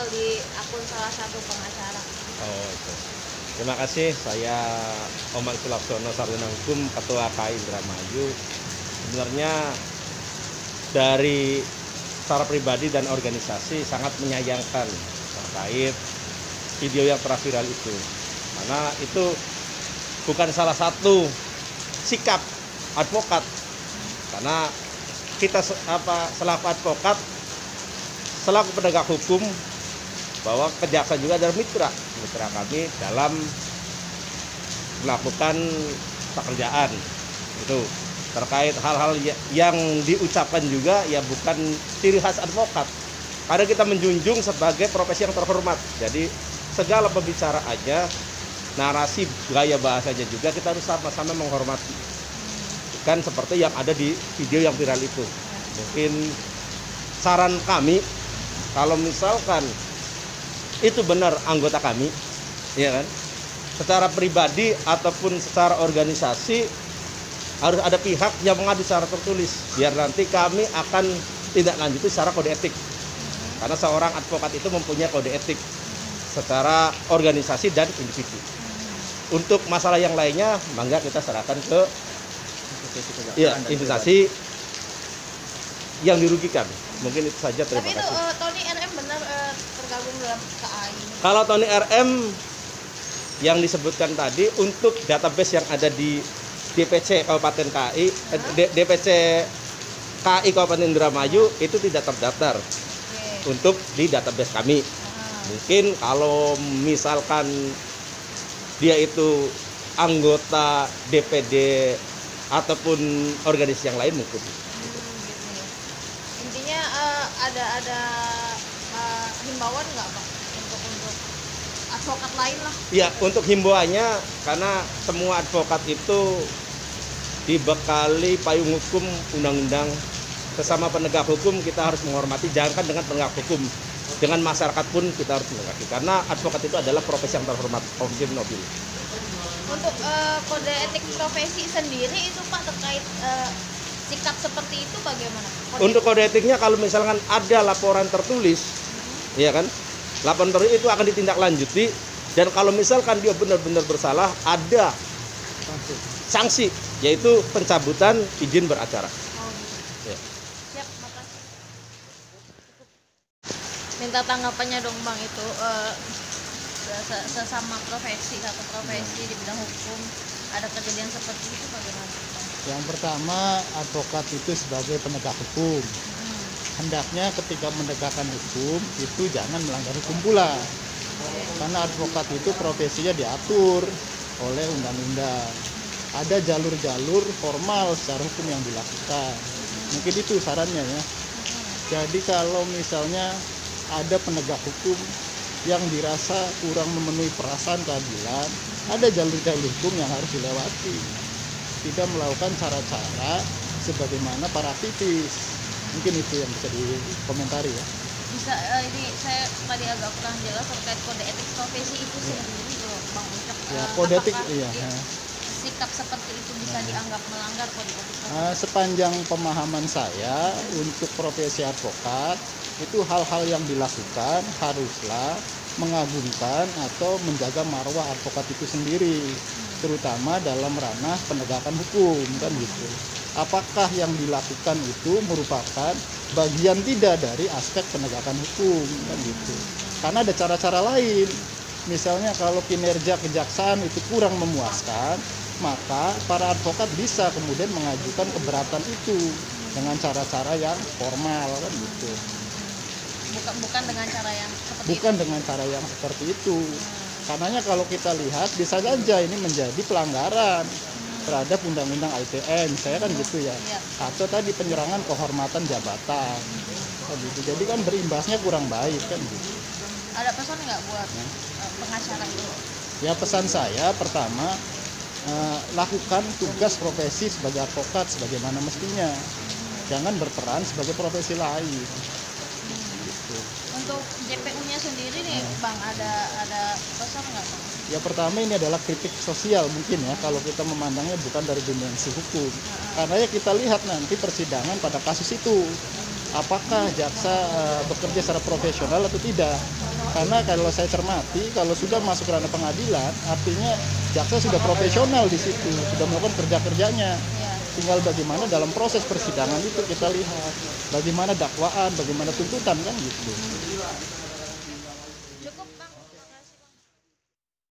di akun salah satu pengacara. Oh, itu. Terima kasih, saya Oman Sulaksono, Sarjana Hukum, Ketua KAI Indramayu. Sebenarnya dari secara pribadi dan organisasi sangat menyayangkan terkait video yang telah viral itu. Karena itu bukan salah satu sikap advokat. Karena kita selaku advokat, selaku penegak hukum, bahwa kejaksaan juga adalah mitra kami dalam melakukan pekerjaan. Itu terkait hal-hal yang diucapkan juga ya bukan ciri khas advokat, karena kita menjunjung sebagai profesi yang terhormat. Jadi segala pembicaraannya, narasi, gaya bahasanya juga kita harus sama-sama menghormati, bukan seperti yang ada di video yang viral itu. Mungkin saran kami, kalau misalkan itu benar anggota kami, ya kan, secara pribadi ataupun secara organisasi harus ada pihak yang mengadu secara tertulis, biar nanti kami akan tindak lanjuti secara kode etik. Karena seorang advokat itu mempunyai kode etik secara organisasi dan individu. Untuk masalah yang lainnya, mangga kita serahkan ke investasi yang dirugikan. Mungkin itu saja, terima kasih. Tapi itu Tony RM benar tergabung dalam KAI? Kalau Tony RM yang disebutkan tadi untuk database yang ada di DPC Kabupaten KAI, DPC KAI Kabupaten Indramayu itu tidak terdaftar untuk di database kami. Mungkin kalau misalkan dia itu anggota DPD ataupun organisasi yang lain mungkin. Gitu. Intinya ada himbauan nggak Pak untuk advokat lain lah? Ya, untuk himbauannya, karena semua advokat itu dibekali payung hukum undang-undang. Sesama penegak hukum kita harus menghormati, jangankan dengan penegak hukum, dengan masyarakat pun kita harus menghormati, karena advokat itu adalah profesi yang terhormat, profesi nobil. Untuk kode etik profesi sendiri itu Pak terkait sikap seperti itu bagaimana? Untuk kode etiknya, kalau misalkan ada laporan tertulis, ya kan, laporan tertulis itu akan ditindaklanjuti, dan kalau misalkan dia benar-benar bersalah, ada sanksi, yaitu pencabutan izin beracara. Ya. Siap, makasih. Minta tanggapannya dong Bang, itu sesama profesi, satu profesi di bidang hukum ada kejadian seperti itu bagaimana Bang? Yang pertama, advokat itu sebagai penegak hukum. Hendaknya ketika menegakkan hukum itu jangan melanggar hukum pula. Karena advokat itu profesinya diatur oleh undang-undang. Ada jalur-jalur formal secara hukum yang dilakukan. Mungkin itu sarannya ya. Jadi kalau misalnya ada penegak hukum yang dirasa kurang memenuhi perasaan keadilan, ada jalur-jalur hukum yang harus dilewati. Tidak melakukan cara-cara sebagaimana para aktivis. Mungkin itu yang bisa dikomentari ya. Bisa ini saya tadi agak kurang jelas terkait kode etik profesi itu sendiri Bang Ucok. Ya, kode etik iya. Sikap seperti itu bisa dianggap melanggar kode etik profesi? Sepanjang pemahaman saya, untuk profesi advokat itu hal-hal yang dilakukan haruslah mengagungkan atau menjaga marwah advokat itu sendiri, terutama dalam ranah penegakan hukum, kan gitu. Apakah yang dilakukan itu merupakan bagian tidak dari aspek penegakan hukum, kan gitu. Karena ada cara-cara lain. Misalnya kalau kinerja kejaksaan itu kurang memuaskan, maka para advokat bisa kemudian mengajukan keberatan itu dengan cara-cara yang formal, kan gitu. Bukan dengan cara yang seperti Bukan itu. dengan cara yang seperti itu. Karenanya kalau kita lihat bisa saja ini menjadi pelanggaran terhadap undang-undang ITE, saya kan gitu ya. Atau tadi penyerangan kehormatan jabatan. Gitu. Jadi kan berimbasnya kurang baik kan gitu. Ada pesan nggak buat pengacara itu? Ya, pesan saya pertama, lakukan tugas profesi sebagai advokat sebagaimana mestinya. Jangan berperan sebagai profesi lain. Gitu. Untuk JPU-nya sendiri nih Bang, ada pesan nggak Bang? Ya, pertama ini adalah kritik sosial mungkin ya, kalau kita memandangnya bukan dari dimensi hukum. Karena ya kita lihat nanti persidangan pada kasus itu, apakah jaksa bekerja secara profesional atau tidak. Karena kalau saya cermati, kalau sudah masuk ranah pengadilan, artinya jaksa sudah profesional di situ, sudah melakukan kerja-kerjanya. Ya. Tinggal bagaimana dalam proses persidangan itu kita lihat bagaimana dakwaan, bagaimana tuntutan kan gitu.